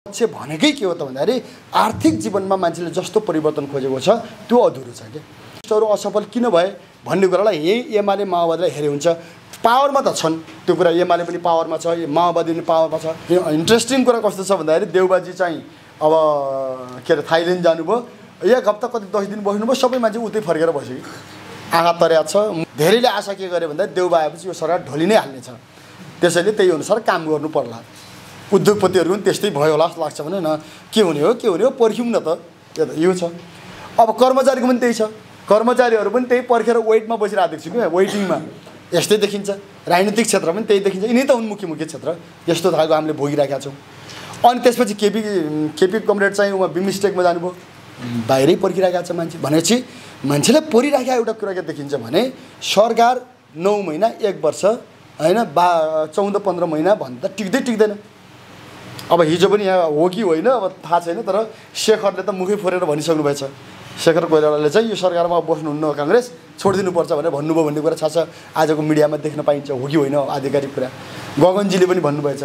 पक्ष भनेकै के हो त भन्दाखेरि आर्थिक जीवनमा मान्छेले जस्तो परिवर्तन खोजेको छ त्यो अधुरो छ के यस्तोहरू असफल किन भए भन्ने कुरालाई यही एमाले माओवादीलाई हेरे हुन्छ। पावरमा त छन् त्यो कुरा, एमाले पनि पावरमा छ, माओवादी पनि पावरमा छ। इन्ट्रेस्टिङ कुरा कस्तो छ भन्दाखेरि देउबाजी चाहिँ अब के अरे थाइल्यान्ड जानुभयो, एक हप्ता कति 10 दिन बस्नुभयो, सबै मान्छे उतै फर्केर बस्यो कि आँखा तर्या छ। धेरैले आशा के गरे भन्दा देउबा आएपछि यो सरकार ढली नै हाल्नेछ, त्यसैले त्यही अनुसार काम गर्नु पर्ला। उद्योगपतिहरू पनि त्यस्तै भयो होला जस्तो लाग्छ भने न के हुने हो पर्ख्यौँ न त, यो छ। अब कर्मचारीको पनि त्यही छ, कर्मचारीहरू पनि त्यही पर्खेर वेटमा बसिरहेको देख्छु कि वेटिङमा, यस्तै देखिन्छ। राजनीतिक क्षेत्र पनि त्यही देखिन्छ। यिनै त हुन् मुख्य क्षेत्र, यस्तो खालको हामीले भोगिरहेका छौँ। अनि त्यसपछि केपी कमरेड चाहिँ उहाँ बिमस्टेकमा जानुभयो, बाहिरै पर्खिरहेका छ मान्छे। भनेपछि मान्छेलाई परिराखेका एउटा कुरा के देखिन्छ भने सरकार 9 महिना 1 वर्ष होइन 14-15 महिना भन्दा टिक्दैन। अब हिजो पनि यहाँ हो कि होइन अब थाहा छैन, तर शेखरले त मुखै फोरेर भनिसक्नु भएछ। शेखर कोइरालाले चाहिँ यो सरकारमा बस्नुहुन्न काङ्ग्रेस छोडिदिनुपर्छ भनेर भन्नुभयो भन्ने कुरा छ आजको मिडियामा देख्न पाइन्छ। हो कि होइन आधिकारिक कुरा गगनजीले पनि भन्नुभएछ।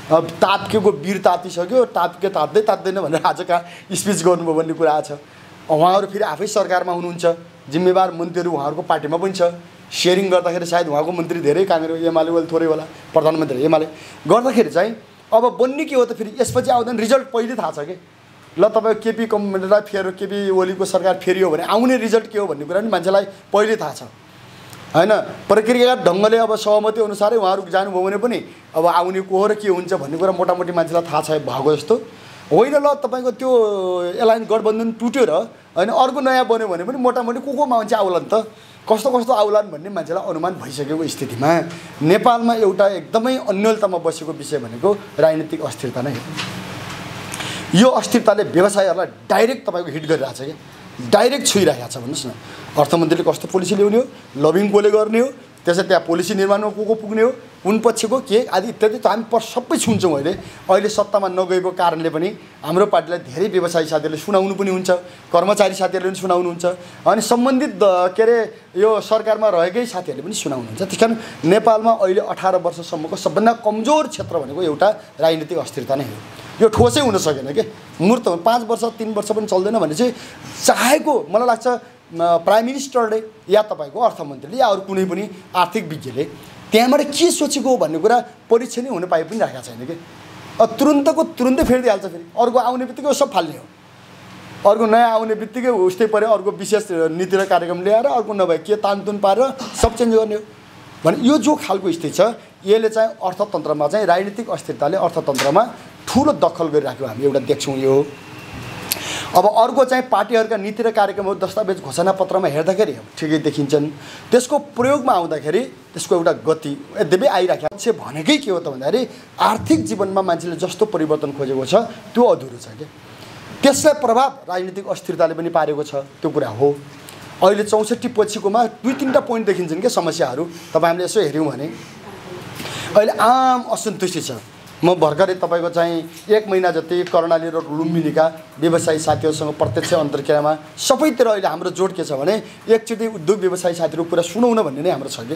अब तात्केको वीर तातिसक्यो, तात्दैन भनेर आज कहाँ स्पिच गर्नुभयो भन्ने कुरा आएको छ। उहाँहरू फेरि आफै सरकारमा हुनुहुन्छ, जिम्मेवार मन्त्रीहरू उहाँहरूको पार्टीमा पनि छ। सेयरिङ गर्दाखेरि सायद उहाँको मन्त्री धेरै काङ्ग्रेस एमाले वाले थोरै होला, प्रधानमन्त्री एमाले गर्दाखेरि चाहिँ अब बन्ने के हो त फेरि यसपछि आउँदैन रिजल्ट पहिले थाहा छ कि ल तपाईँ केपी कमरेडलाई केपी ओलीको सरकार फेरियो भने आउने रिजल्ट के हो भन्ने कुरा पनि मान्छेलाई पहिले थाहा छ होइन। प्रक्रियागत ढङ्गले अब सहमति अनुसारै उहाँहरू जानुभयो भने पनि अब आउने को हो र के हुन्छ भन्ने कुरा मोटामोटी मान्छेलाई थाहा छ भएको जस्तो होइन। ल तपाईँको त्यो एलायन्स गठबन्धन टुट्यो र होइन अर्को नयाँ बन्यो भने पनि मोटामोटी को मान्छे आउला नि त, कस्तो आउलान् भन्ने मान्छेलाई अनुमान भइसकेको स्थितिमा नेपालमा एउटा एकदमै अन्यलतामा बसेको विषय भनेको राजनीतिक अस्थिरता नै हो। यो अस्थिरताले व्यवसायहरूलाई डाइरेक्ट तपाईँको हिट गरिरहेछ क्या, डाइरेक्ट छुइरहेको छ। भन्नुहोस् न अर्थमन्त्रीले कस्तो पोलिसी ल्याउने हो, लबिङ कसले गर्ने हो, त्यसै त्यहाँ पोलिसी निर्माणमा को पुग्ने हो, कुन पक्षको के आदि इत्यादि त हामी सबै सुन्छौँ। अहिले सत्तामा नगएको कारणले पनि हाम्रो पार्टीलाई धेरै व्यवसायी साथीहरूले सुनाउनु पनि हुन्छ, कर्मचारी साथीहरूले पनि सुनाउनुहुन्छ, अनि सम्बन्धित के अरे यो सरकारमा रहेकै साथीहरूले पनि सुनाउनुहुन्छ। त्यस कारण नेपालमा अहिले 18 वर्षसम्मको सबभन्दा कमजोर क्षेत्र भनेको एउटा राजनीतिक अस्थिरता नै हो। यो ठोसै हुन सकेन कि मूर्त 5 वर्ष 3 वर्ष पनि चल्दैन भने चाहिँ चाहेको मलाई लाग्छ प्राइम मिनिस्टरले या तपाईँको अर्थमन्त्रीले या अरू कुनै पनि आर्थिक विज्ञले त्यहाँबाट के सोचेको हो भन्ने कुरा परीक्षण नै हुन पाइ पनि राखेको छैन कि तुरुन्तै फेरिदिइहाल्छ। फेरि अर्को आउने बित्तिकै सब फाल्ने हो, अर्को नयाँ आउने बित्तिकै उस्तै पऱ्यो, अर्को विशेष नीति र कार्यक्रम ल्याएर अर्को नभए के तानतुन पारेर सब चेन्ज गर्ने हो भने यो जो खालको स्थिति छ यसले चाहिँ अर्थतन्त्रमा चाहिँ राजनीतिक अस्थिरताले अर्थतन्त्रमा ठुलो दखल गरिराख्यो हामी एउटा देख्छौँ यो। अब अर्को चाहिँ पार्टीहरूका नीति र कार्यक्रमहरू दस्तावेज घोषणापत्रमा हेर्दाखेरि ठिकै देखिन्छन्, त्यसको प्रयोगमा आउँदाखेरि त्यसको एउटा गति यद्यपि आइराखेको छ। भनेकै के हो त भन्दाखेरि आर्थिक जीवनमा मान्छेले जस्तो परिवर्तन खोजेको छ त्यो अधुरो छ क्या, त्यसलाई प्रभाव राजनीतिक अस्थिरताले पनि पारेको छ, त्यो कुरा हो। अहिले 64 पछिकोमा 2-3टा पोइन्ट देखिन्छन् क्या समस्याहरू। तपाईँ हामीले यसो हेऱ्यौँ भने अहिले आम असन्तुष्टि छ। म भर्खरै तपाईँको चाहिँ 1 महिना जति कर्णाली र लुम्बिनीका व्यवसायी साथीहरूसँग प्रत्यक्ष अन्तर्क्रियामा सबैतिर अहिले हाम्रो जोड के छ भने एकचोटि उद्योग व्यवसायी साथीहरूको कुरा सुनाउन भन्ने नै हाम्रो छ कि,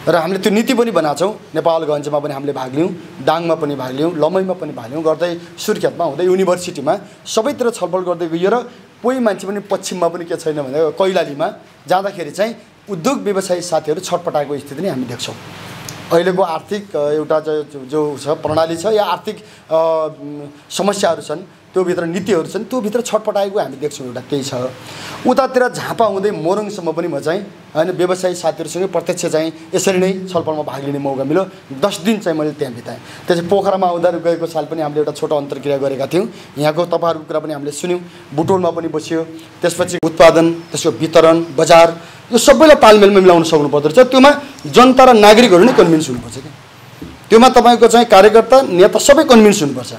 र हामीले त्यो नीति पनि बनाएको छौँ। नेपालगञ्जमा पनि हामीले भाग लियौँ, दाङमा पनि भाग लियौँ, लमैमा पनि भाग लियौँ, गर्दै सुर्खेतमा हुँदै युनिभर्सिटीमा सबैतिर छलफल गर्दै गइयो। र कोही मान्छे पनि पश्चिममा पनि के छैन भने कैलालीमा जाँदाखेरि चाहिँ उद्योग व्यवसायी साथीहरू छटपटाएको स्थिति नै हामी देख्छौँ। अहिलेको आर्थिक एउटा जो छ प्रणाली छ या आर्थिक समस्याहरू छन् त्योभित्र नीतिहरू छन् त्योभित्र छटपटाएको हामी देख्छौँ। एउटा त्यही छ। उतातिर झापा हुँदै मोरङसम्म पनि म चाहिँ होइन व्यवसायी साथीहरूसँगै प्रत्यक्ष चाहिँ यसरी नै छलफलमा भाग लिने मौका मिल्यो। 10 दिन चाहिँ मैले त्यहाँ बिताएँ। त्यसपछि पोखरामा आउँदा गएको साल पनि हामीले एउटा छोटो अन्तर्क्रिया गरेका थियौँ। यहाँको तपाईँहरूको कुरा पनि हामीले सुन्यौँ। बुटोलमा पनि बसियो, त्यसपछि उत्पादन, त्यसको वितरण, बजार यो सबैलाई तालमेलमा मिलाउन सक्नु पर्दो रहेछ। त्योमा जनता र नागरिकहरू नै कन्भिन्स हुनुपर्छ कि, त्योमा तपाईँको चाहिँ कार्यकर्ता नेता सबै कन्भिन्स हुनुपर्छ।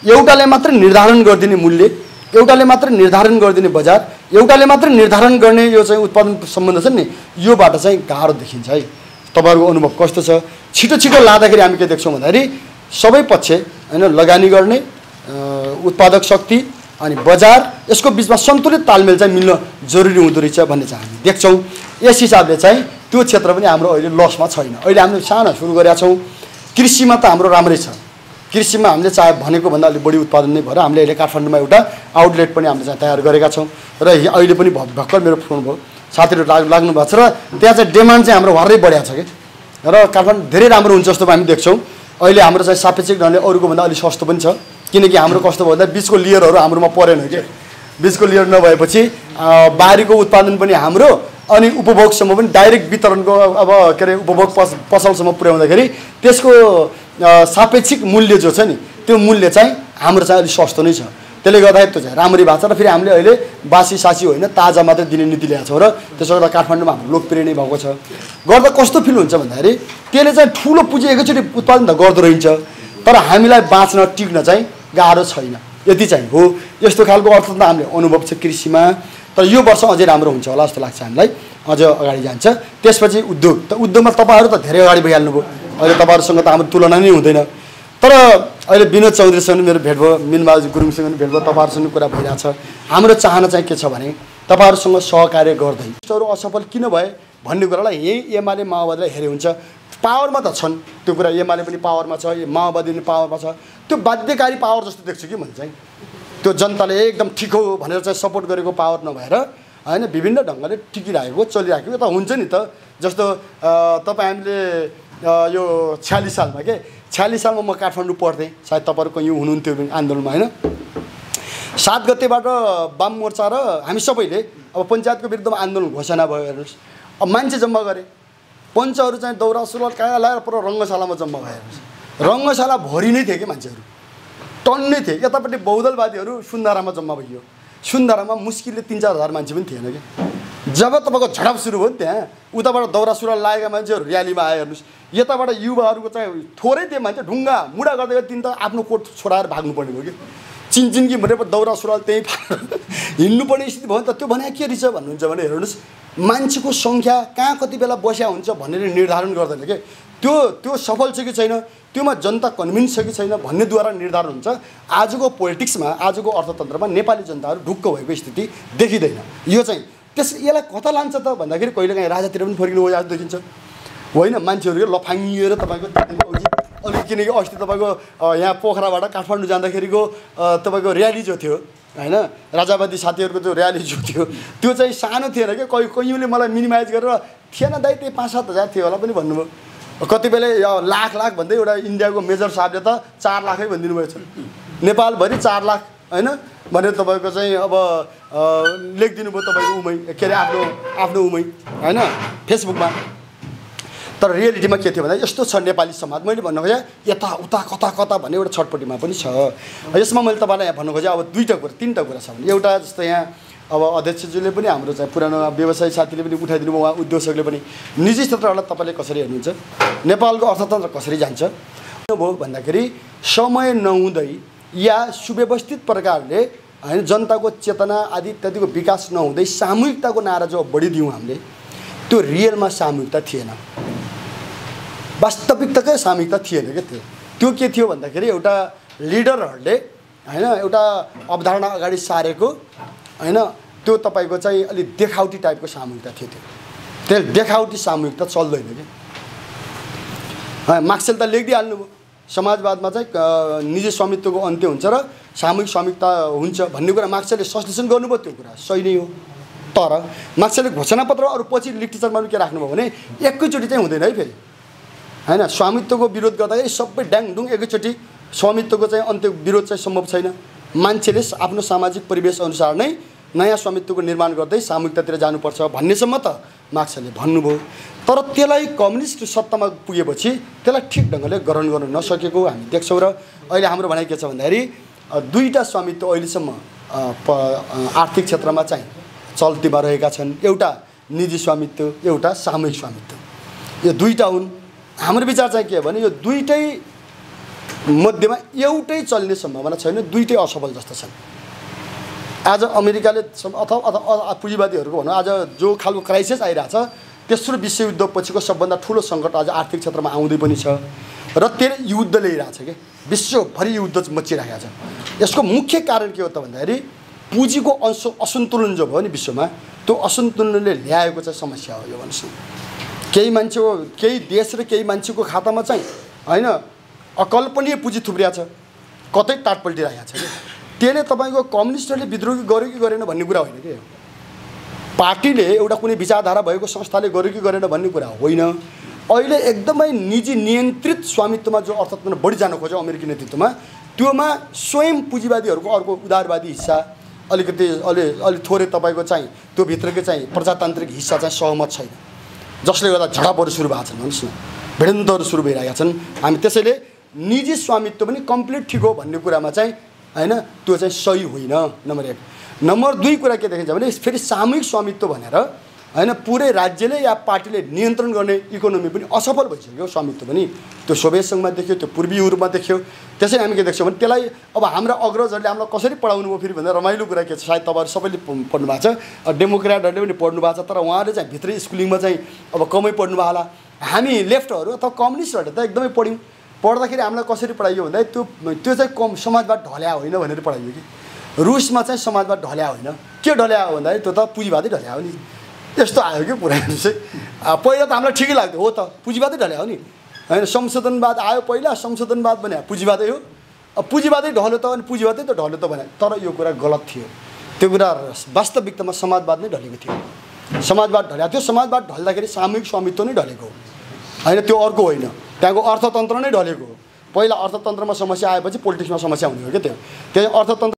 एउटाले मात्र निर्धारण गरिदिने मूल्य, एउटाले मात्र निर्धारण गरिदिने बजार, एउटाले मात्र निर्धारण गर्ने यो चाहिँ उत्पादन सम्बन्ध छ नि, योबाट चाहिँ गाह्रो देखिन्छ है। तपाईँहरूको अनुभव कस्तो छ? छिटो लाँदाखेरि हामी के देख्छौँ भन्दाखेरि सबै पक्ष होइन लगानी गर्ने उत्पादक शक्ति अनि बजार यसको बिचमा सन्तुलित तालमेल चाहिँ मिल्न जरुरी हुँदो रहेछ भन्ने चाहिँ हामी देख्छौँ। यस हिसाबले चाहिँ त्यो क्षेत्र पनि हाम्रो अहिले लसमा छैन। अहिले हामीले सानो सुरु गरेका छौँ। कृषिमा त हाम्रो राम्रै छ, कृषिमा हामीले चाहे भनेको भन्दा अलिक बढी उत्पादन नै भएर हामीले अहिले काठमाडौँमा एउटा आउटलेट पनि हामीले चाहिँ तयार गरेका छौँ र अहिले पनि भर्खर मेरो फोन भयो साथीहरू लाग्नु भएको छ र त्यहाँ चाहिँ डिमान्ड चाहिँ हाम्रो भरै बढेको छ कि र काठमाडौँ धेरै राम्रो हुन्छ जस्तो हामी देख्छौँ अहिले हाम्रो चाहिँ सापेक्षिक ढङ्गले अरूको भन्दा अलिक सस्तो पनि छ किनकि हाम्रो कस्तो भयो भन्दा बिचको लेयरहरू हाम्रोमा परेन कि बिचको लेयर नभएपछि बारीको उत्पादन पनि हाम्रो अनि उपभोगसम्म पनि डाइरेक्ट वितरणको अब के अरे उपभोग पसलसम्म पुर्याउँदाखेरि त्यसको सापेक्षिक मूल्य जो छ नि त्यो मूल्य चाहिँ हाम्रो चाहिँ अलिक सस्तो नै छ त्यसले गर्दाखेरि त्यो चाहिँ राम्ररी भएको छ र फेरि हामीले अहिले बासी सासी होइन ताजा मात्रै दिने नीति ल्याएको छौँ र त्यसो गर्दा काठमाडौँमा हाम्रो लोकप्रिय नै भएको छ गर्दा कस्तो फिल हुन्छ भन्दाखेरि त्यसले चाहिँ ठुलो पुँजी एकैचोटि उत्पादन त गर्दो रहन्छ तर हामीलाई बाँच्न टिक्न चाहिँ गाह्रो छैन यति चाहिँ हो यस्तो खालको अर्थतन्त्र हामीले अनुभव छ कृषिमा तर यो वर्ष अझै राम्रो हुन्छ होला जस्तो लाग्छ हामीलाई अझ अगाडि जान्छ त्यसपछि उद्योग त उद्योगमा तपाईँहरू त धेरै अगाडि भइहाल्नुभयो अहिले तपाईँहरूसँग त हाम्रो तुलना नै हुँदैन तर अहिले विनोद चौधरीसँग मेरो भेट भयो मिनबहादुर गुरुङसँग पनि भेट भयो तपाईँहरूसँग कुरा भइरहेछ हाम्रो चाहना चाहिँ के छ भने तपाईँहरूसँग सहकार्य गर्दै यस्तोहरू असफल किन भए भन्ने कुरालाई यही एमाले माओवादीलाई हेरे हुन्छ पावरमा त छन् त्यो कुरा एमाले पनि पावरमा छ माओवादी पनि पावरमा छ त्यो बाध्यकारी पावर जस्तो देख्छु कि मैले चाहिँ त्यो जनताले एकदम ठिक हो भनेर चाहिँ सपोर्ट गरेको पावर नभएर होइन विभिन्न ढङ्गले टिकिरहेको चलिरहेको त हुन्छ नि त जस्तो तपाईँ हामीले यो 46 सालमा के 46 सालमा म काठमाडौँ पढ्थेँ सायद तपाईँहरूको यो हुनुहुन्थ्यो आन्दोलनमा होइन 7 गतेबाट वाम मोर्चा र हामी सबैले अब पञ्चायतको विरुद्धमा आन्दोलन घोषणा भयो हेर्नुहोस् अब मान्छे जम्मा गरे पञ्चहरू चाहिँ दौरा सुरुवाल कहाँ लगाएर पुरा रङ्गशालामा जम्मा भयो हेर्नुहोस् रङ्गशाला भरि नै थिए कि मान्छेहरू टन्नै थिए यतापट्टि बहुदलवादीहरू सुन्दारामा जम्मा भयो सुन्दारामा मुस्किलले 3-4 हजार मान्छे पनि थिएन कि जब तपाईँको झडप सुरु भयो नि त्यहाँ उताबाट दौरा सुरुवाल लागेका मान्छेहरू र्यालीमा आए हेर्नुहोस् यताबाट युवाहरूको चाहिँ थोरै त्यो मान्छे ढुङ्गा मुडा गर्दै तिन त आफ्नो कोट छोडाएर भाग्नुपर्ने भयो कि चिनचिन्की भनेर दौरा सुरुवाल त्यहीँ हिँड्नुपर्ने स्थिति भयो नि त त्यो भने के रहेछ भन्नुहुन्छ भने हेर्नुहोस् मान्छेको सङ्ख्या कहाँ कति बेला बस्या हुन्छ भनेर निर्धारण गर्दैन के त्यो सफल छ कि छैन त्योमा जनता कन्भिन्स छ कि छैन भन्नेद्वारा निर्धारण हुन्छ आजको पोलिटिक्समा आजको अर्थतन्त्रमा नेपाली जनताहरू ढुक्क भएको स्थिति देखिँदैन यो चाहिँ यसलाई कता लान्छ त भन्दाखेरि कहिलेकाहीँ राजातिर पनि फर्किनु हो जस्तो देखिन्छ होइन मान्छेहरू लफाङ्गिएर तपाईँको अलिक किनकि अस्ति तपाईँको यहाँ पोखराबाट काठमाडौँ जाँदाखेरिको तपाईँको र्याली जो थियो होइन राजावादी साथीहरूको जो र्याली जो थियो त्यो चाहिँ सानो थिएन क्या कयौँले मलाई मिनिमाइज गरेर थिएन दाइ त्यही 5-7 हजार थियो होला पनि भन्नुभयो कति बेला लाख भन्दै एउटा इन्डियाको मेजर साहबले त 4 लाखै भनिदिनु भएछ नेपालभरि 4 लाख होइन भनेर तपाईँको चाहिँ अब लेखिदिनु भयो तपाईँको उमै के अरे आफ्नो उमै होइन फेसबुकमा तर रियालिटीमा के थियो भन्दा यस्तो छ नेपाली समाज मैले भन्नु खोजेँ यता उता कता भन्ने एउटा छटपट्टिमा पनि छ यसमा मैले तपाईँलाई यहाँ भन्नु खोजेँ अब 3टा कुरा छ भने एउटा जस्तो यहाँ अब अध्यक्षज्यूले पनि हाम्रो चाहिँ पुरानो व्यवसायी साथीले पनि उठाइदिनु भयो उहाँ उद्योगले पनि निजी क्षेत्रहरूलाई तपाईँले कसरी हेर्नुहुन्छ नेपालको अर्थतन्त्र कसरी जान्छ भयो भन्दाखेरि समय नहुँदै या सुव्यवस्थित प्रकारले होइन जनताको चेतना आदि इत्यादिको विकास नहुँदै सामूहिकताको नारा जो बढिदियौँ हामीले त्यो रियलमा सामूहिकता थिएन वास्तविकताकै सामूहिकता थिएन क्या त्यो के थियो भन्दाखेरि एउटा लिडरहरूले होइन एउटा अवधारणा अगाडि सारेको होइन त्यो तपाईँको चाहिँ अलिक देखावटी टाइपको सामूहिकता थियो त्यो देखावटी सामूहिकता चल्दैन क्या मार्क्सले त लेखिदिइहाल्नुभयो समाजवादमा चाहिँ निजी स्वामित्वको अन्त्य हुन्छ र सामूहिक स्वामित्व हुन्छ भन्ने कुरा मार्क्सले सस्टेसन गर्नुभयो त्यो कुरा सही नै हो तर मार्क्सले घोषणापत्र अरू पछि लिटरेचरमा पनि के राख्नुभयो भने एकैचोटि चाहिँ हुँदैन है फेरि होइन स्वामित्वको विरोध गर्दाखेरि सबै ड्याङडुङ एकैचोटि स्वामित्वको चाहिँ अन्त्य विरोध चाहिँ सम्भव छैन मान्छेले आफ्नो सामाजिक परिवेश अनुसार नै नयाँ स्वामित्वको निर्माण गर्दै सामूहिकतातिर जानुपर्छ भन्नेसम्म त मार्क्सले भन्नुभयो तर त्यसलाई कम्युनिस्ट सत्तामा पुगेपछि त्यसलाई ठिक ढङ्गले ग्रहण गर्न नसकेको हामी देख्छौँ र अहिले हाम्रो भनाइ के छ भन्दाखेरि 2टा स्वामित्व अहिलेसम्म आर्थिक क्षेत्रमा चाहिँ चल्तीमा रहेका छन् एउटा निजी स्वामित्व एउटा सामूहिक स्वामित्व यो 2टा हुन् हाम्रो विचार चाहिँ के भने यो 2टै मध्येमा एउटै चल्ने सम्भावना छैन 2टै असफल जस्तो छन् आज अमेरिकाले अथवा पुँजीवादीहरूको भनौँ आज जो खालको क्राइसिस आइरहेछ तेस्रो विश्वयुद्ध पछिको सबभन्दा ठुलो सङ्कट आज आर्थिक क्षेत्रमा आउँदै पनि छ र त्यसले युद्ध ल्याइरहेछ कि विश्वभरि युद्ध मचिरहेको छ यसको मुख्य कारण के हो त भन्दाखेरि पुँजीको असन्तुलन जो भयो नि विश्वमा त्यो असन्तुलनले ल्याएको चाहिँ समस्या हो यो भन्नुहोस् केही मान्छेको केही देश र केही मान्छेको खातामा चाहिँ होइन अकल्पनीय पुँजी थुप्रिया छ, कतै टाट पल्टिरहेको छ कि। त्यसले तपाईँको कम्युनिस्टहरूले विद्रोह गर्यो कि गरेन भन्ने कुरा होइन कि, पार्टीले एउटा कुनै विचारधारा भएको संस्थाले गर्यो कि गरेन भन्ने कुरा होइन। अहिले एकदमै निजी नियन्त्रित स्वामित्वमा जो अर्थतन्त्र बढी जान खोज्यो अमेरिकी नेतृत्वमा, त्योमा स्वयं पुँजीवादीहरूको अर्को उदारवादी हिस्सा अलिकति अलि थोरै तपाईँको चाहिँ त्यो भित्रकै चाहिँ प्रजातान्त्रिक हिस्सा चाहिँ सहमत छैन, जसले गर्दा झडपहरू सुरु भएको छन्। भन्नुहोस् न, भिडन्तहरू सुरु भइरहेका छन्। हामी त्यसैले निजी स्वामित्व पनि कम्प्लिट ठिक हो भन्ने कुरामा चाहिँ हैन, त्यो चाहिँ सही होइन, नम्बर 1। नम्बर 2 कुरा के देखिन्छ भने फेरि सामूहिक स्वामित्व भनेर हैन पुरै राज्यले या पार्टीले नियन्त्रण गर्ने इकोनोमी पनि असफल भइसक्यो। स्वामित्व पनि त्यो सोभियत सङ्घमा देखियो, त्यो पूर्वी युरोपमा देखियो। त्यसैले हामी के देख्छौँ भने त्यसलाई अब हाम्रा अग्रजहरूले हामीलाई कसरी पढाउनु भयो फेरि भन्दा रमाइलो कुरा के छ, सायद तपाईँहरू सबैले पढ्नु भएको छ, डेमोक्रेटहरूले पनि पढ्नु भएको छ, तर उहाँहरूले चाहिँ भित्रै स्कुलिङमा चाहिँ अब कमै पढ्नु भयो होला। हामी लेफ्टहरू अथवा कम्युनिस्टहरूले त एकदमै पढ्यौँ। पढ्दाखेरि हामीलाई कसरी पढाइयो भन्दा त्यो चाहिँ समाजवाद ढल्या होइन भनेर पढाइयो कि। रुसमा चाहिँ समाजवाद ढल्या होइन, के ढल्या हो भन्दाखेरि त्यो त पुँजीवादै ढल्या हो नि। यस्तो आयो कि पुरै चाहिँ पहिला त हामीलाई ठिकै लाग्थ्यो, हो त पुँजीवादै ढल्या हो नि होइन। संशोधनवाद आयो पहिला, संशोधनवाद भने पुँजीवादै हो, अब पुँजीवादै ढल्यो त अनि पुँजीवादै त ढल्यो त भने, तर यो कुरा गलत थियो। त्यो कुरा वास्तविकतामा समाजवाद नै ढलेको थियो। समाजवाद ढल्या थियो, समाजवाद ढल्दाखेरि सामूहिक स्वामित्व नै ढलेको हो होइन, त्यो अर्को होइन। त्यहाँको अर्थतन्त्र नै ढलेको हो। पहिला अर्थतन्त्रमा समस्या आएपछि पोलिटिक्समा समस्या हुने हो क्या। त्यो अर्थतन्त्र